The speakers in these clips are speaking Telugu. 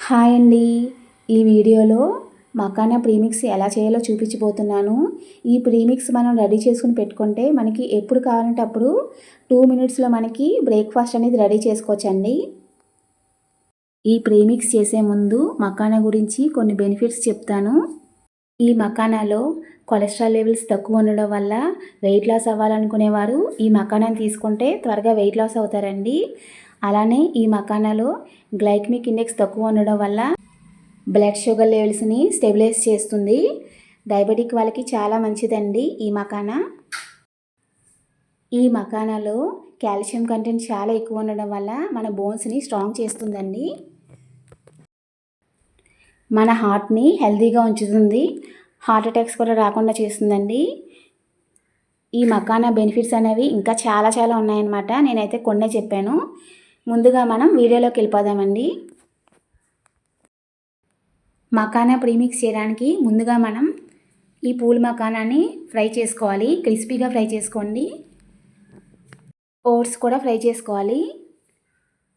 హాయ్ అండి. ఈ వీడియోలో మకానా ప్రీమిక్స్ ఎలా చేయాలో చూపించబోతున్నాను. ఈ ప్రీమిక్స్ మనం రెడీ చేసుకుని పెట్టుకుంటే మనకి ఎప్పుడు కావాలంటే అప్పుడు 2 మినిట్స్లో మనకి బ్రేక్ఫాస్ట్ అనేది రెడీ చేసుకోవచ్చండి. ఈ ప్రీమిక్స్ చేసే ముందు మకానా గురించి కొన్ని బెనిఫిట్స్ చెప్తాను. ఈ మకానాలో కొలెస్ట్రాల్ లెవెల్స్ తక్కువ ఉండడం వల్ల వెయిట్ లాస్ అవ్వాలనుకునేవారు ఈ మకానాని తీసుకుంటే త్వరగా వెయిట్ లాస్ అవుతారండి. అలానే ఈ మకానాలో గ్లైకెమిక్ ఇండెక్స్ తక్కువ ఉండడం వల్ల బ్లడ్ షుగర్ లెవెల్స్ని స్టెబిలైజ్ చేస్తుంది. డయాబెటిక్ వాళ్ళకి చాలా మంచిదండి ఈ మకానా. ఈ మకానాలో కాల్షియం కంటెంట్ చాలా ఎక్కువ ఉండడం వల్ల మన బోన్స్ని స్ట్రాంగ్ చేస్తుందండి. మన హార్ట్ని హెల్తీగా ఉంచుతుంది. హార్ట్ అటాక్స్ కూడా రాకుండా చేస్తుందండి. ఈ మకానా బెనిఫిట్స్ అనేవి ఇంకా చాలా ఉన్నాయన్నమాట. నేనైతే కొన్నే చెప్పాను. ముందుగా మనం వీడియోలోకి వెళ్ళిపోదామండి. మకానా ప్రీమిక్స్ చేయడానికి ముందుగా మనం ఈ పూల్ మకానాన్ని ఫ్రై చేసుకోవాలి. క్రిస్పీగా ఫ్రై చేసుకోండి. ఓట్స్ కూడా ఫ్రై చేసుకోవాలి.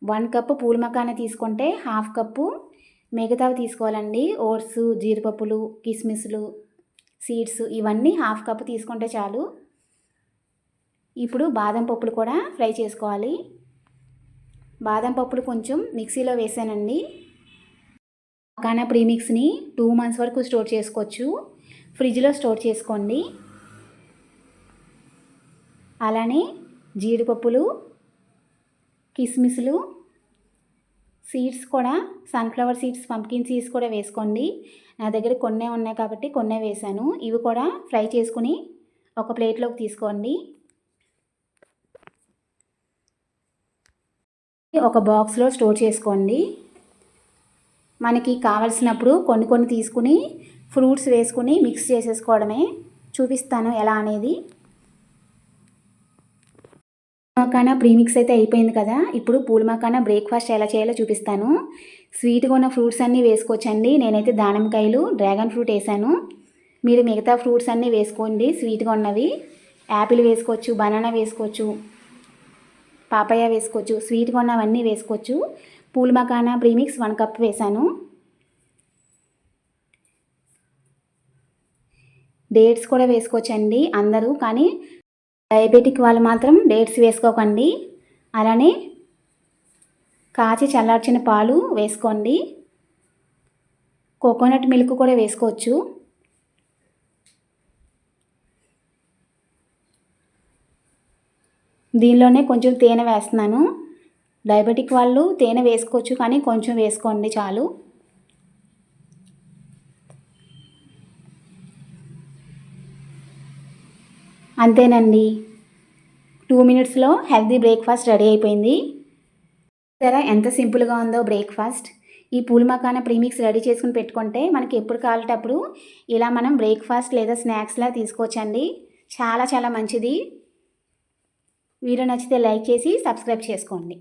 1 కప్పు పూల్ మకానా తీసుకుంటే 1/2 కప్పు మిగతావి తీసుకోవాలండి. ఓట్స్, జీడిపప్పులు, కిస్మిస్లు, సీడ్స్ ఇవన్నీ 1/2 కప్పు తీసుకుంటే చాలు. ఇప్పుడు బాదం పప్పులు కూడా ఫ్రై చేసుకోవాలి. బాదం పప్పులు కొంచెం మిక్సీలో వేసానండి. మకానా ప్రీమిక్స్ని 2 మంత్స్ వరకు స్టోర్ చేసుకోవచ్చు. ఫ్రిడ్జ్లో స్టోర్ చేసుకోండి. అలానే జీడిపప్పులు, కిస్మిస్లు, సీడ్స్ కూడా సన్ఫ్లవర్ సీడ్స్, పంప్కిన్ సీడ్స్ కూడా వేసుకోండి. నా దగ్గర కొన్నే ఉన్నాయి కాబట్టి కొన్నే వేసాను. ఇవి కూడా ఫ్రై చేసుకుని ఒక ప్లేట్లోకి తీసుకోండి. ఒక బాక్స్లో స్టోర్ చేసుకోండి. మనకి కావలసినప్పుడు కొన్ని తీసుకుని ఫ్రూట్స్ వేసుకుని మిక్స్ చేసేసుకోవడమే. చూపిస్తాను ఎలా అనేది. మకానా ప్రీమిక్స్ అయితే అయిపోయింది కదా. ఇప్పుడు పూల్ మకానా బ్రేక్ఫాస్ట్ ఎలా చేయాలో చూపిస్తాను. స్వీట్గా ఉన్న ఫ్రూట్స్ అన్నీ వేసుకోవచ్చండి. నేనైతే దానిమ్మకాయలు, డ్రాగన్ ఫ్రూట్ వేసాను. మీరు మిగతా ఫ్రూట్స్ అన్నీ వేసుకోండి. స్వీట్గా ఉన్నవి యాపిల్ వేసుకోవచ్చు, బనానా వేసుకోవచ్చు, పాపయ్య వేసుకోవచ్చు. స్వీట్గా ఉన్నవన్నీ వేసుకోవచ్చు. పూల్ మకానా ప్రీమిక్స్ 1 కప్ వేసాను. డేట్స్ కూడా వేసుకోవచ్చండి అందరూ, కానీ డయాబెటిక్ వాళ్ళు మాత్రం డేట్స్ వేసుకోకండి. అలానే కాచి చల్లార్చిన పాలు వేసుకోండి. కోకోనట్ మిల్క్ కూడా వేసుకోవచ్చు. దీనిలోనే కొంచెం తేనె వేస్తున్నాను. డయాబెటిక్ వాళ్ళు తేనె వేసుకోవచ్చు, కానీ కొంచెం వేసుకోండి చాలు. అంతేనండి. 2 మినిట్స్లో హెల్తీ బ్రేక్ఫాస్ట్ రెడీ అయిపోయింది. సరే ఎంత సింపుల్గా ఉందో బ్రేక్ఫాస్ట్. ఈ పూల్ మకానా ప్రీమిక్స్ రెడీ చేసుకుని పెట్టుకుంటే మనకి ఎప్పుడు కావాలంటే అప్పుడు ఇలా మనం బ్రేక్ఫాస్ట్ లేదా స్నాక్స్లా తీసుకోవచ్చండి. చాలా మంచిది. వీడియో నచ్చితే లైక్ చేసి సబ్స్క్రైబ్ చేసుకోండి.